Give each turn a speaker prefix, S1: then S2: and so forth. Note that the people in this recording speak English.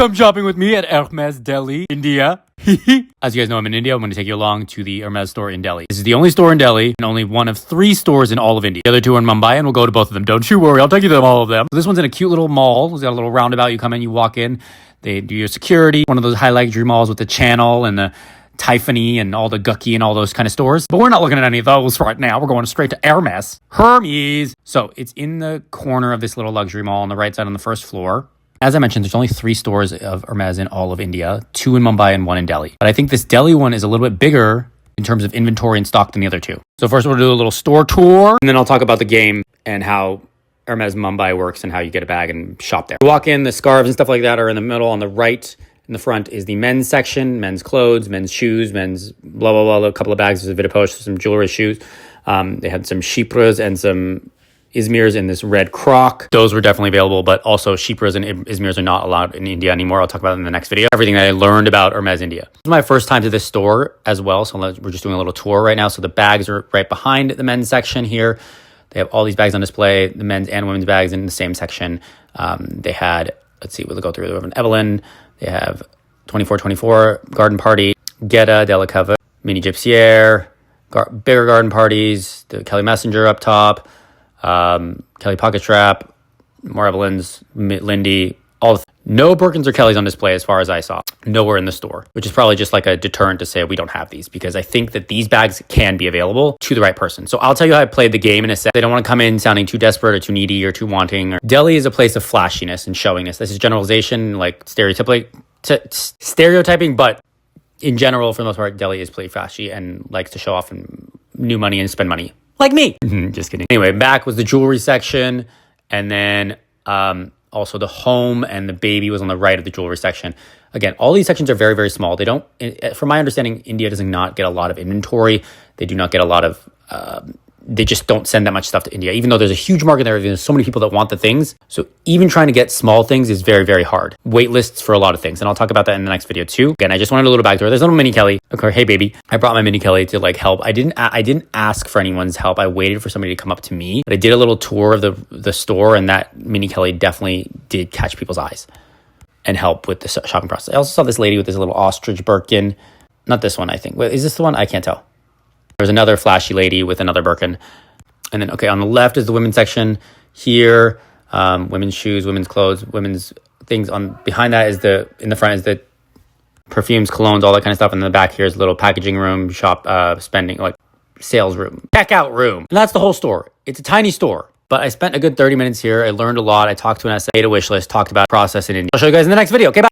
S1: Come shopping with me at Hermes, Delhi, India. As you guys know, I'm in India. I'm going to take you along to the Hermes store in Delhi. This is the only store in Delhi and only one of 3 stores in all of India. The other 2 are in Mumbai, and we'll go to both of them. Don't you worry. I'll take you to all of them. So this one's in a cute little mall. It's got a little roundabout. You come in, you walk in. They do your security. One of those high luxury malls with the Channel and the Tiffany and all the Gucky and all those kind of stores. But we're not looking at any of those right now. We're going straight to Hermes. Hermes. So it's in the corner of this little luxury mall on the right side on the first floor. As I mentioned, there's only 3 stores of Hermes in all of India, 2 in Mumbai and 1 in Delhi. But I think this Delhi one is a little bit bigger in terms of inventory and stock than the other 2. So first we'll do a little store tour, and then I'll talk about the game and how Hermes Mumbai works and how you get a bag and shop there. You walk in, the scarves and stuff like that are in the middle. On the right, in the front is the men's section, men's clothes, men's shoes, men's blah, blah, blah, a couple of bags. There's a Vita-Poche, some jewelry, shoes. They had some Shipras and some Izmirs in this red croc. Those were definitely available, but also Shipras and Izmirs are not allowed in India anymore. I'll talk about it in the next video. Everything that I learned about Hermes India. This is my first time to this store as well, so we're just doing a little tour right now. So the bags are right behind the men's section here. They have all these bags on display, the men's and women's bags in the same section. They had, let's see, we'll go through. They have an Evelyn. They have 2424, Garden Party, Geta, Delicava, Mini Gypsier, bigger garden parties, the Kelly Messenger up top, Kelly Pocket Strap, more Evelyn's, Lindy, all the no Birkins or Kellys on display as far as I saw. Nowhere in the store, which is probably just like a deterrent to say we don't have these, because I think that these bags can be available to the right person. So I'll tell you how I played the game in a sec. They don't want to come in sounding too desperate or too needy or too wanting. Delhi is a place of flashiness and showiness. This is generalization, like stereotyping, but in general, for the most part, Delhi is pretty flashy and likes to show off and new money and spend money. Like me. Just kidding. Anyway, back was the jewelry section, and then also the home and the baby was on the right of the jewelry section. Again, all these sections are very, very small. They don't, from my understanding, India does not get a lot of inventory. They do not get a lot of, they just don't send that much stuff to India, even though there's a huge market there. There's so many people that want the things. So even trying to get small things is very, very hard. Wait lists for a lot of things. And I'll talk about that in the next video too. Again, I just wanted a little back door. There's a little mini Kelly. Okay, hey baby. I brought my mini Kelly to like help. I didn't ask for anyone's help. I waited for somebody to come up to me. But I did a little tour of the store, and that mini Kelly definitely did catch people's eyes and help with the shopping process. I also saw this lady with this little ostrich Birkin. Not this one, I think. Wait, is this the one? I can't tell. There's another flashy lady with another Birkin. And then, okay, on the left is the women's section. Here, women's shoes, women's clothes, women's things. Behind that is in the front is the perfumes, colognes, all that kind of stuff. And in the back here is a little packaging room, shop, spending, like sales room, checkout room. And that's the whole store. It's a tiny store. But I spent a good 30 minutes here. I learned a lot. I talked to an essay, made a wish list, talked about process in India. I'll show you guys in the next video. Okay, bye.